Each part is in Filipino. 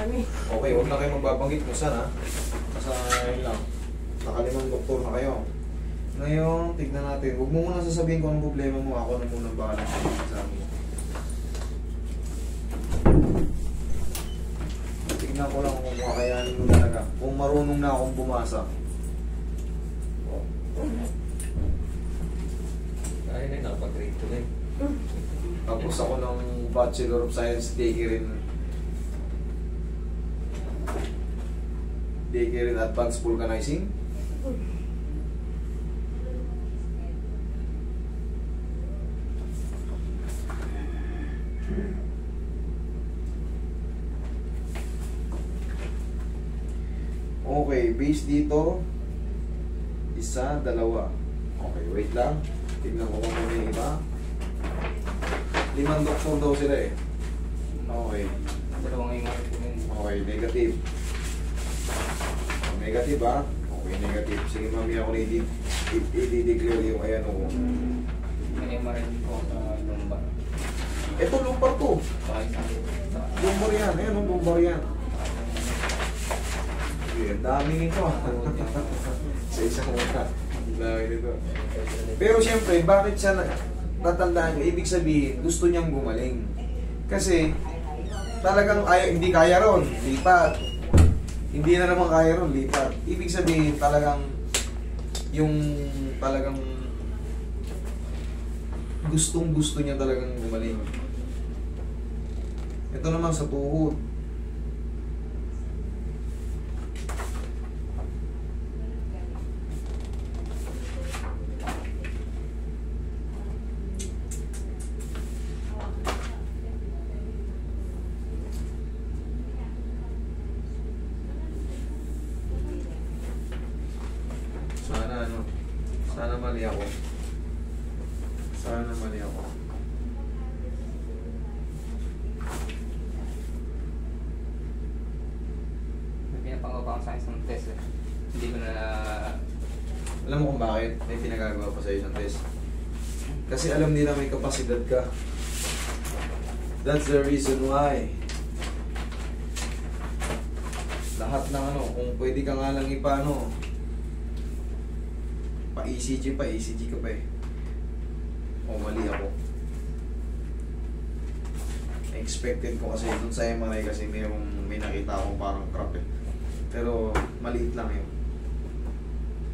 marami. Okay, huwag na kayo magbabanggit kung saan ha. Basta yun lang. Nakalimang doktor na kayo. Ngayon, tignan natin. Huwag mo muna sasabihin kung anong problema mo. Ako na muna bahala sa exam mo. Tignan ko lang kung kakayanin mo talaga. Kung marunong na akong bumasa. Kaya na, napag-grade 2 na eh. Tapos ako ng Bachelor of Science, Daycare in Advanced Vulcanizing. Okay, base dito, isa, dalawa. Okay, wait lang. Tignan ko kung ano yung iba. 5 doktor daw sila eh. Okay. Dalawang yung Okay, negative. Negative ha? Okay, negative. Sige, mami ako na i-declare yung ayan o. may MRI po sa lumbar. Ito, lumbar to. Lumbar yan. Ayan, lumbar yan. Ang dami nito. Sa isang muna. Ang dami nito. Pero siyempre, bakit siya natandaan niya? Ibig sabihin, gusto niyang gumaling. Kasi, talagang hindi kaya ron. Lipat. Hindi na naman kaya ron. Lipat. Ibig sabihin, talagang gustong-gusto niya talagang gumaling. Ito naman sa tuhod. Sana mali ako. Sana mali ako. May pinapagawa ko sa isang test eh. Hindi ko na... Alam mo kung bakit may pinagagawa pa sa isang test? Kasi alam nila may kapasidad ka. That's the reason why. Lahat ng kung pwede ka nga lang pa-ECG ka pa eh. O mali ako. Expected ko kasi dun sa MRI kasi may nakita akong parang crap eh. Pero maliit lang yun.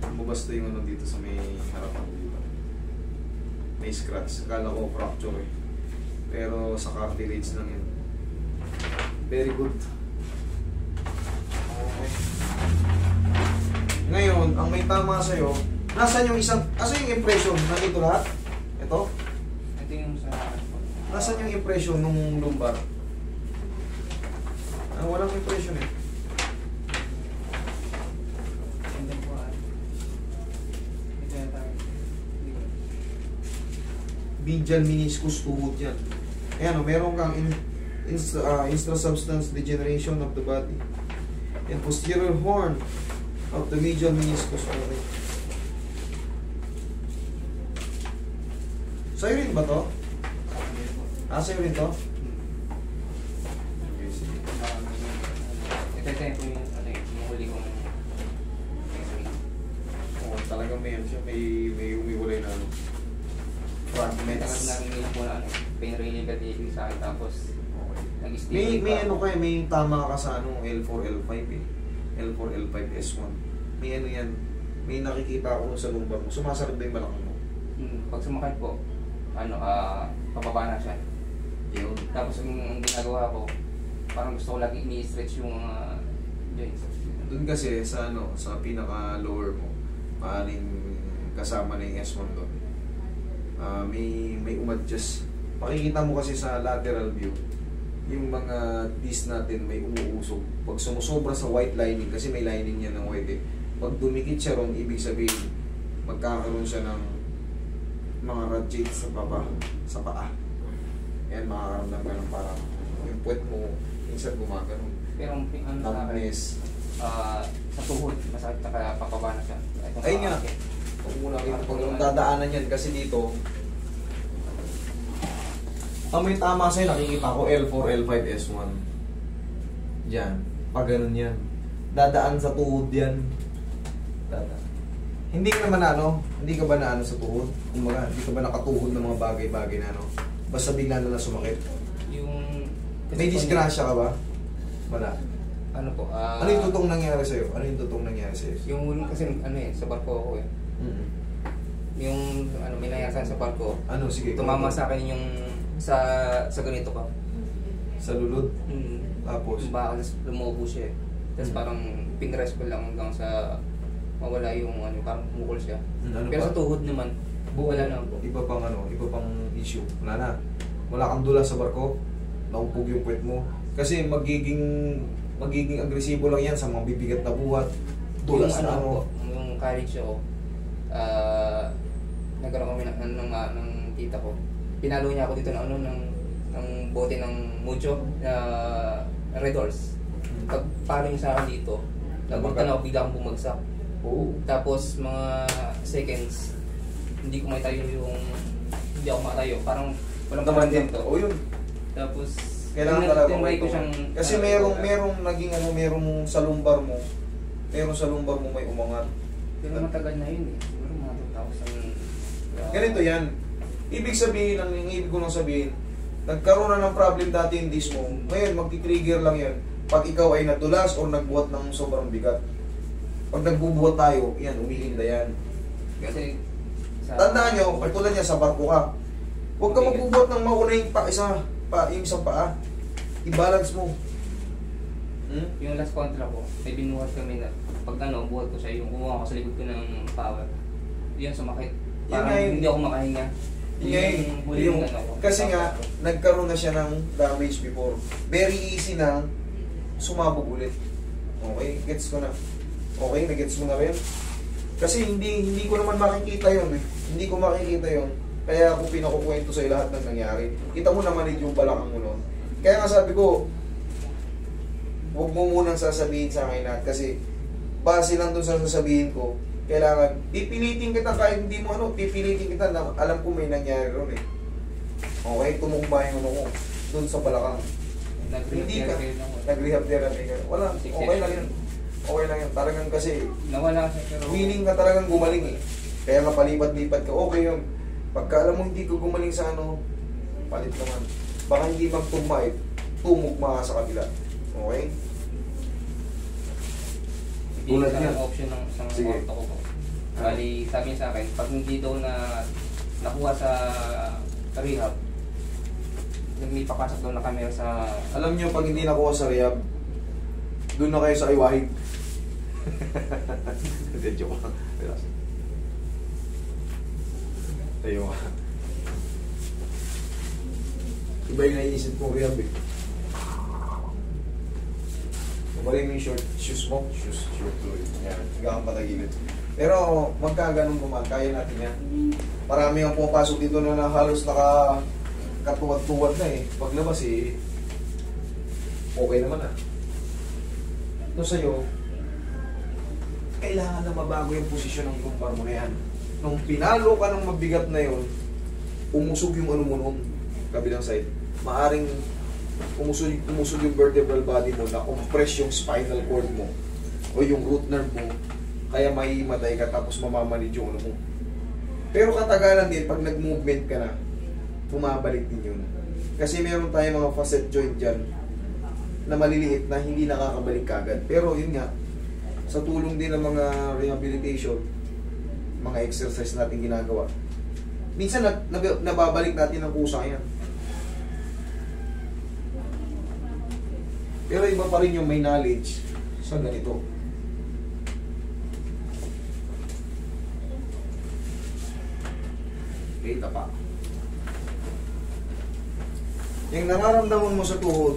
Bumabasta yung dito sa may harapan dito. May scratch. Akala ko fracture eh. Pero sa cartilage lang yun. Very good. Okay. Ngayon, ang may tama sa'yo, nasaan yung impression? Nandito lahat? Ito? Ito yung sa... Nasaan yung impression nung lumbar? Walang impression eh. Ito po ito yung tayo. Medial meniscus tuhod yan. Ayan meron kang intra-substance degeneration of the body. And posterior horn of the medial meniscus. Sa'yo rin ba to? Sa'yo rin to? Ito yung yung huli kong Oo, talagang may siya. May umiwalay na fragments. Narinig po na pain reliever din sa akin tapos nag-steam. May tama ka sa L4, L5 eh. L4, L5, S1. May yan. May nakikita ako sa lumbar mo. Sumasakit ba yung balakang mo? Pag sumakit po, pababa na siya. Yun. Tapos ang ginagawa ko, parang gusto ko lagi ini-stretch yung joints. Doon kasi sa pinaka lower mo, maaring kasama na yung S1 doon. May umadjust. Makikita mo kasi sa lateral view, yung mga disc natin may umuusog. Pag sumusobra sa white lining, kasi may lining yan ng white eh. Pag dumikit siya ron, ibig sabihin, magkakaroon siya ng mga radiate sa baba, sa paa. Yan, makakaramdam ka ng parang yung puwet mo, minsan gumagano'n. Pero ang numbness. Sa tuhod, masakit na papaba na siya. Ayun nga. Huwag muna kayo. Pag dadaanan yan, kasi dito, may tama sa'yo, nakikita ko L4, L5, S1. Diyan. Pag ganun yan. Dadaan sa tuhod yan. Dadaan. Hindi ka naman hindi ka ba na sa tuhod? Kumbaga, hindi ka ba nakatuhod ng mga bagay-bagay na basta bigla na sumakit? Yung... May disgrasya ka ba? Wala. Ano po? Ano yung totoong nangyari sa'yo? Yung kasi sa barko ako eh. Mm-hmm. Yung may nangyari sa barko. Ano? Sige. Tumama sa akin yung sa ganito ko. Sa lulod? Tapos? Baka lumubo siya eh. Tapos parang pinrest ko lang hanggang sa mawala yung parang pumukol siya. Pero sa tuhod naman, wala na po. Iba pang issue. Wala na. Wala kang dula sa barko. Naupog yung puwet mo. Kasi magiging agresibo lang yan sa mga bibigat na buhat. Dulas Yung na yung college ako, nagkaroon kami ng tita ko. Pinalo niya ako dito ng bote ng mucho na Red Horse. Pagpalo niya sa akin dito, nagunta na ako, bigla akong bumagsak. Tapos mga seconds, hindi ko hindi ako matayo. Parang walang naman to. Yun. Tapos Kailangan talaga ko siyang kasi merong naging merong sa lumbar mo. Meron sa lumbar mo may umangat. Pero matagal na yun eh. Siguro mga 2000. Ganito yan. Ibig sabihin, ang ibig ko nang sabihin, nagkaroon na ng problem dati yung disc mo. Ngayon, magti-trigger lang yan. Pag ikaw ay nadulas o nagbuhat ng sobrang bigat. Pag nagbubuhat tayo, yan, umihinda yan. Kasi tandaan nyo, katulad niya sa barko ka. Huwag ka magbubuhat ng mauna yung yung isang paa. I-balance mo. Yung last contra ko, may binuhat kami na pag buhat ko siya, yung kumuha ko sa likod ko ng power. Yun, sumakit. Parang hindi ako makahinga. Kasi nga, nagkaroon na siya ng damage before. Very easy na sumabog ulit. Okay, gets ko na. Okay, nagets mo na rin. Kasi hindi ko naman makikita yun eh. Hindi ko makikita yun. Kaya ako pinakukwento sa lahat ng nangyari. Kita mo naman yung balakang mo nun. Kaya nga sabi ko, huwag mo munang sasabihin sa akin lahat. Kasi base lang dun sa sasabihin ko, kailangan, pipilitin kita kahit hindi mo pipilitin kita na alam ko may nangyari ron eh. Okay, tumumbay yung ko dun sa balakang. Nag-rehab therapy ka. Wala, okay lang yun. Okay lang yan. Talagang kasi, nawala siya pero willing ka talagang gumaling eh. Kaya nga palipat-lipat ka, okay yun. Pagka alam mo hindi ko gumaling sa palit naman. Baka hindi magtugma eh, tumugma ka sa kabila. Okay? Tulad niya. Option ng isang orto ko. Bali, sabi niya sa akin, pag hindi daw na nakuha sa rehab, may papasok daw na camera sa... Alam niyo, pag hindi nakuha sa rehab, doon na kayo sa iwahig. Hindi, joke lang. Tayo nga. Iba yung naiisip kong rehab eh. Mabalin mo yung short shoes mo. Shoes tuloy. Yan. Higa kang patagilid. Pero magkaganon naman, kaya natin yan. Marami ang pumapasok dito na halos katuwad-tuwad na eh. Paglabas eh, okay naman ah. Ito sa'yo, kailangan na mabago yung posisyon ng lumbar mo na yan. Nung pinalo ka ng mabigat na yun, umusog yung mo nun, kabilang side. Maaring umusog yung vertebral body mo, na-compress yung spinal cord mo o yung root nerve mo, kaya may matay ka tapos mamamanid yung mo. Pero katagalan din, pag nag-movement ka na, bumabalik din yun. Kasi meron tayong mga facet joint dyan na maliliit na hindi nakakabalik kagad. Pero yun nga, sa tulong din ng mga rehabilitation, mga exercise natin ginagawa, minsan nababalik natin ang kusa yan. Pero iba pa rin yung may knowledge sa ganito. Okay, tapa. Yung nararamdaman mo sa tuhod,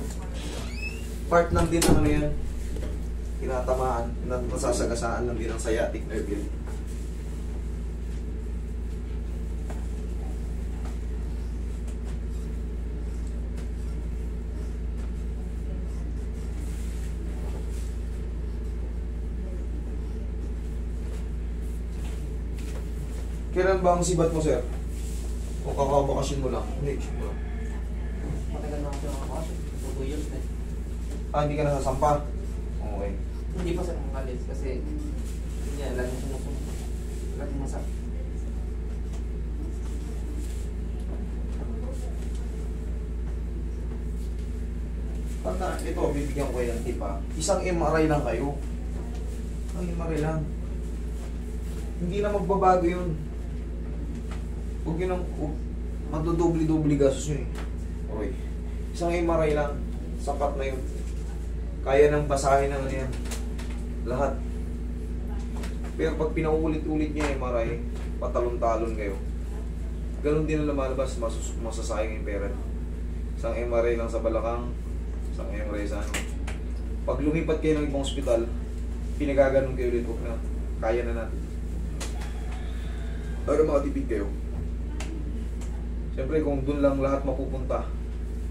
part lang din ng yan, tinatamaan, nasasagasaan lang din ang sciatic nerve yun. Kailan ba ang sibat mo, sir? O kakabakasyon mo lang? Hindi, sure mo lang. Matagal na ako sa nakakasyon. 2 years na. Ah, hindi ka nasasampa? Okay. Hindi pa sa makalis kasi hindi laging sumusunod. Laging masakit. Pagka, ito, bibigyan ko kayo ng tip ha. Isang MRI lang kayo. Ang MRI lang. Hindi na magbabago yun. Huwag yun ang, madudubli-dubli gastos yun eh. Okay. Isang MRI lang, sapat na yun. Kaya nang basahin ng ano yan. Lahat. Pero pag pinaulit-ulit niya yung MRI, patalon-talon kayo. Ganon din ang lumalabas, masasayang yung pera. Isang MRI lang sa balakang, isang MRI sa ano. Pag lumipat kayo ng ibang ospital, pinagaganon kayo ulit, huwag na. Kaya na natin. Para makatipid kayo. Siyempre kung doon lang lahat mapupunta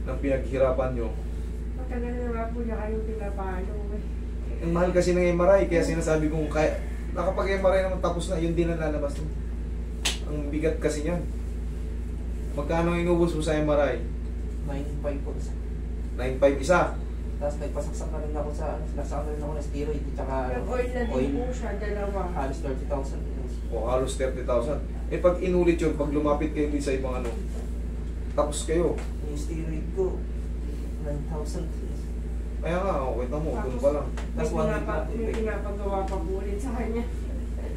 ng pinaghirapan nyo, Matagal na nga po na kayong pinapalo eh. ang mahal kasi ng MRI, kaya sinasabi kong kaya, nakapag-MRI naman tapos na, yun din ang lalabas mo. Ang bigat kasi niyan. Magkano inubos mo sa MRI? 9.5 po isa. 9.5 isa. Tapos nagpasaksak na rin ako sa, sinasaksak na rin ako ng steroid at saka Nag-oil na din po siya, dalawa. halos 30,000. O halos 30,000. Eh pag inulit yun, pag lumapit kayo din sa ibang ano, tapos kayo. Yung steroid ko, 9,000. Kaya nga, okay na mo, doon pa lang. Tapos May pinapagawa pa po ulit sa kanya.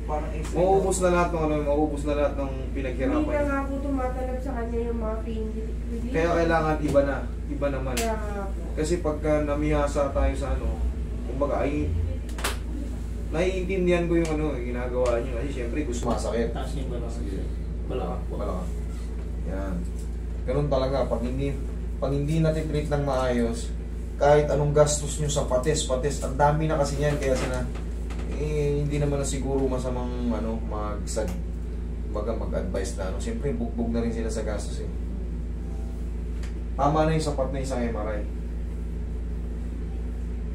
parang extra. Mauubos na lahat ng ano, mauubos na lahat ng Hindi pinaghirapan. na nga po tumatalab sa kanya yung mga pain relief. Kaya kailangan iba na, iba naman. Kaya nga po. Kasi pagka namihasa tayo sa ano, kumbaga ay naiintindihan ko yung ano, ginagawa niyo. Kasi syempre gusto masakit. Taas niyo ba lang? Wala ka. Wala ka. Yan. Ganun talaga, pag hindi natin treat ng maayos, kahit anong gastos nyo sa pates, ang dami na kasi niyan, kaya hindi naman na siguro masamang ano, mag-advise na ano. Siyempre, bugbog na rin sila sa gastos eh. Tama na yung sapat na isang MRI.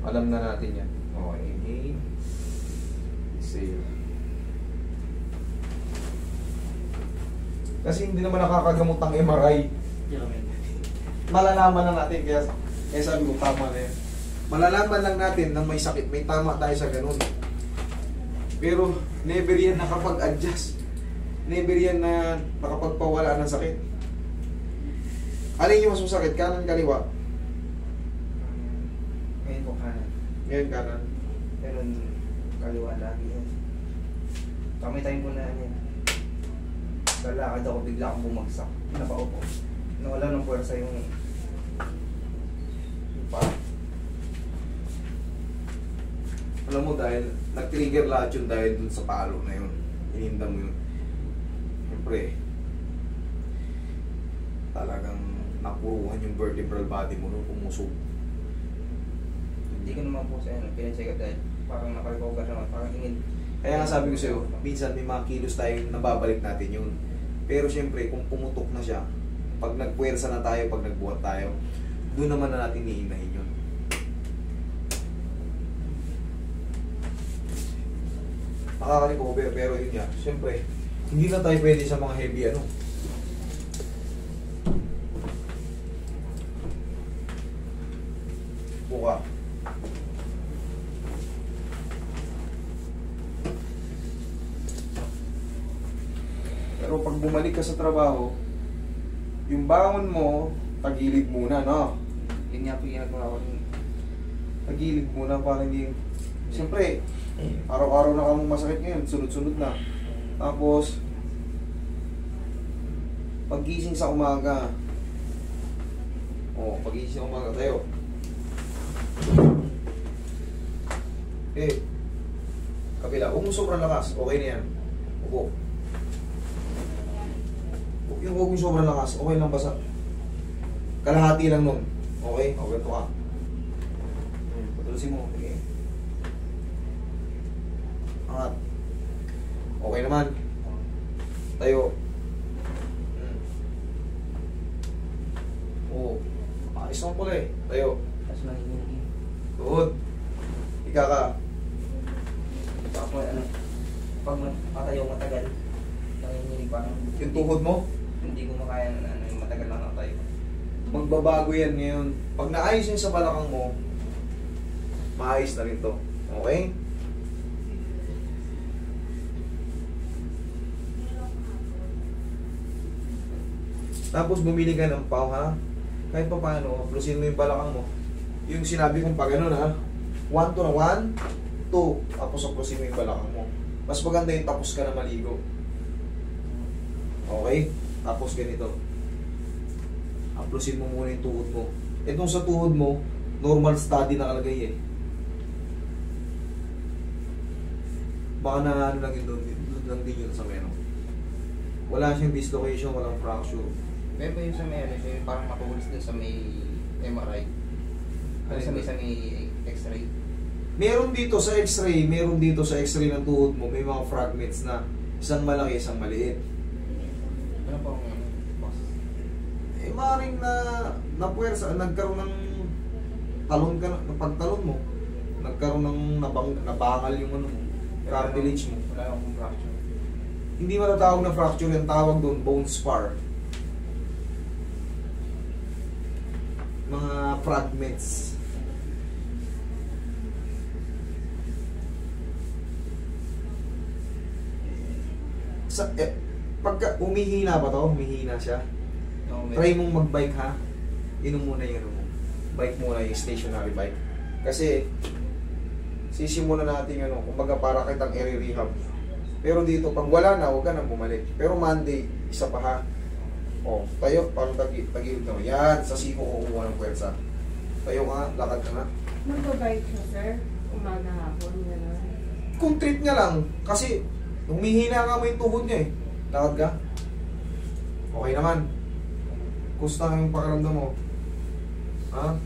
Alam na natin yan. Okay, inhale. Exhale. Kasi hindi naman nakakagamot ang MRI. Malalaman na natin, kaya sabi ko tama na yan. Malalaman lang natin na may sakit, may tama tayo sa ganun. Pero never yan nakapag-adjust. Never yan na nakapagpawala ng sakit. Alin yung mas masakit? Kanan, kaliwa? Ngayon po kanan. Ngayon kanan. Pero kaliwa lagi yan. Kamay tayo po na yan. Lalakad ako, bigla akong bumagsak. Napaupo. Nawala ng puwersa yung pa. Alam mo, dahil nag-trigger lahat yun dahil dun sa palo na yun. Ininda mo yun. Siyempre, talagang napuruhan yung vertebral body mo nung pumusog. Hindi ko naman po sa yan. Pinacheck up dahil parang nakarecover naman. Parang ingin. Kaya nga sabi ko sa'yo, minsan may mga kilos tayong nababalik natin yun. Pero siyempre, kung pumutok na siya, pag nagpuwersa na tayo, pag nagbuhat tayo, doon naman na natin hihintahin yun. Nakaka-recover, pero yun nga, siyempre, hindi na tayo pwede sa mga heavy ano. Buka. Pero pag bumalik ka sa trabaho, yung bangon mo, tagilid muna, no? Yun nga po yung ginagawa ko. Tagilid muna para hindi... Siyempre, araw-araw na kamong masakit ngayon, sunod-sunod na. Tapos, paggising sa umaga, paggising sa umaga tayo. Kabila, huwag mo sobrang lakas, okay na yan. Upo. Yung huwag mo sobrang lakas, okay lang basta. Kalahati lang nun. Okay? O, ganito ka. Patulusin mo. Okay. Angat. Okay naman. Tayo. Oo. Ayos naman pala eh. Tayo. Tapos nanginginig. Tuhod. Ika ka. Tapos pag matayo matagal, nanginginig parang Yung tuhod mo, hindi ko makaya na yung matagal na tayo. magbabago yan ngayon. Pag naayos yun sa balakang mo, maayos na rin to. Okay? Tapos bumili ka ng pau, ha? Kahit pa paano, plusin mo yung balakang mo. Yung sinabi kong pa ganun, ha? 1 to na 1, 2. Tapos plusin mo yung balakang mo. Mas maganda yung tapos ka na maligo. Okay? Tapos ganito. Aplusin mo muna yung tuhod mo. Itong sa tuhod mo, normal study nakalagay eh. Baka na ano lang yun doon lang din yun sa meno. Wala siyang dislocation, walang fracture. Meron ba yung sa may, ano, yung parang matulis din sa may MRI? Ano sa may X-ray? Meron dito sa X-ray, meron dito sa X-ray ng tuhod mo, may mga fragments na isang malaki, isang maliit. Ano po ang boss? Eh, maaaring na puwersa, nagkaroon ng talon ka, pagtalon mo, nagkaroon ng nabangal yung ano mo, cartilage mo. Wala akong fracture. Hindi matatawag na fracture, yung tawag doon, bone spar. Mga fragments. Pagka umihina ba to? Humihina siya. No, Try mong mag-bike, ha. Inom muna yung ano mo. Bike muna yung stationary bike. Kasi sisimulan natin ano, kumbaga para kitang i-rehab. Pero dito, pag wala na, huwag ka nang bumalik. Pero Monday, isa pa, ha. O, tayo, parang tagilid naman. Yan, sa siko kukuha ng puwersa. Tayo ka, lakad ka na. Magbabike siya, sir. Umaga hapon, gano'n. Kung treat niya lang, kasi humihina nga mo yung tuhod niya eh. Lakad ka? Okay naman. Kusta yung pakiramdam mo? Ha?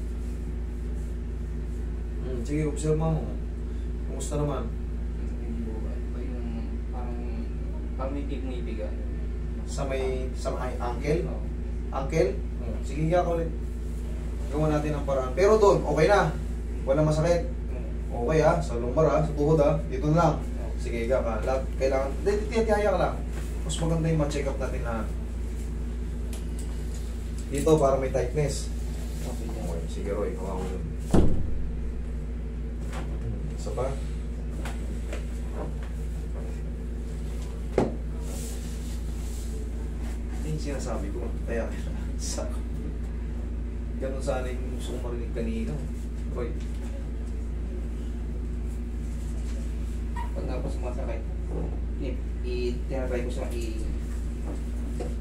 Sige, observe mo. Kumusta naman? Yung parang may pig-ibig Sa may ankle? Oo. Ankle? Sige nga ulit. Gawa natin ang paraan. Pero doon, okay na. Wala masakit. Okay ha, sa lumbar ha, sa tuhod ha. Dito na lang. Sige, higa ka. Kailangan, tiyaya ka lang. Mas maganda yung ma-check up natin na dito para may tightness. Okay, sige Roy, hawa ko dun. Isa pa. Hindi yung sinasabi ko. Kaya ganun sana yung gusto kong marinig kanina. Roy. Pag tapos sumasakit, tinatry ko siya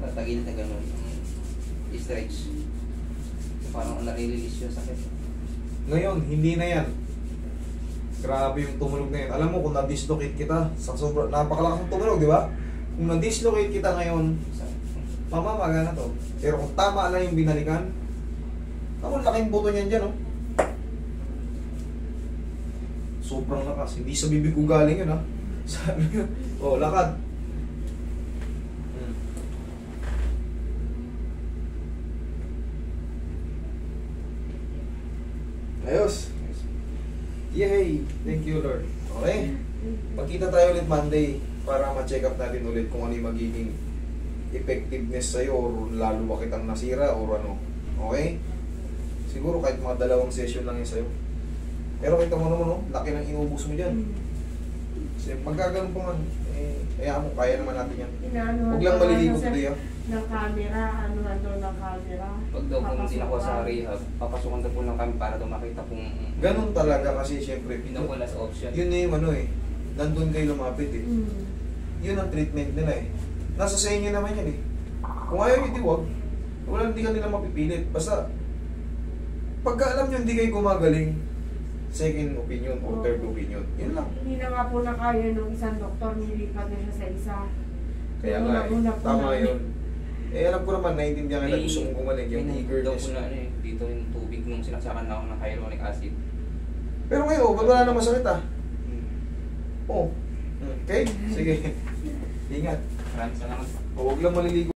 tatagilid na gano'n, i-stretch. Parang nare-release yung sakit. Ngayon, hindi na yan. Grabe yung tumunog na yan. Alam mo, kung na-dislocate kita, sa sobrang napakalakas ng tumunog, di ba? Kung na-dislocate kita ngayon, mamamaga na to. Pero kung tama na yung binalikan, ako, laking buto niyan dyan, oh. Sobrang lakas. Hindi sa bibig ko galing yun, ha? Sabi ko, oh, lakad. Ayos. Yay! Thank you, Lord. Okay? Magkita tayo ulit Monday para ma-check up natin ulit kung ano yung magiging effectiveness sa'yo or lalo ba kitang nasira or ano. Okay? Siguro kahit mga 2 session lang yun sa'yo. Pero kita mo naman, no? Laki ng inubos mo dyan. Kasi magkaganon po nga, kaya mo, kaya naman natin yan. Huwag lang maliligo today, ha? Ng camera, ano nandun ng camera. Pag daw kung hindi nakuha sa rehab, papasukan daw po lang kami para daw makita kung Ganun talaga kasi syempre, pinakula sa option. yun na yung ano eh, nandun kayo lumapit eh. Yun ang treatment nila eh. Nasa sa inyo naman yan eh. Kung ayaw nyo, di wag. Wala, hindi ka nila mapipilit. Basta, pagka alam nyo hindi kayo gumagaling, second opinion or third opinion. Yun lang. Hindi na nga po na kaya nung isang doktor, nilipat na siya sa isa. Kaya nga eh, tama yun. Eh alam ko naman, naiintindihan ka na gusto mong gumaling, yung eagerness. Daw po na dito yung tubig nung sinaksakan na ako ng hyaluronic acid. Pero ngayon, ba't wala na masakit ah? Oo. Okay? Sige. Ingat. Maraming salamat. Huwag lang maliligo.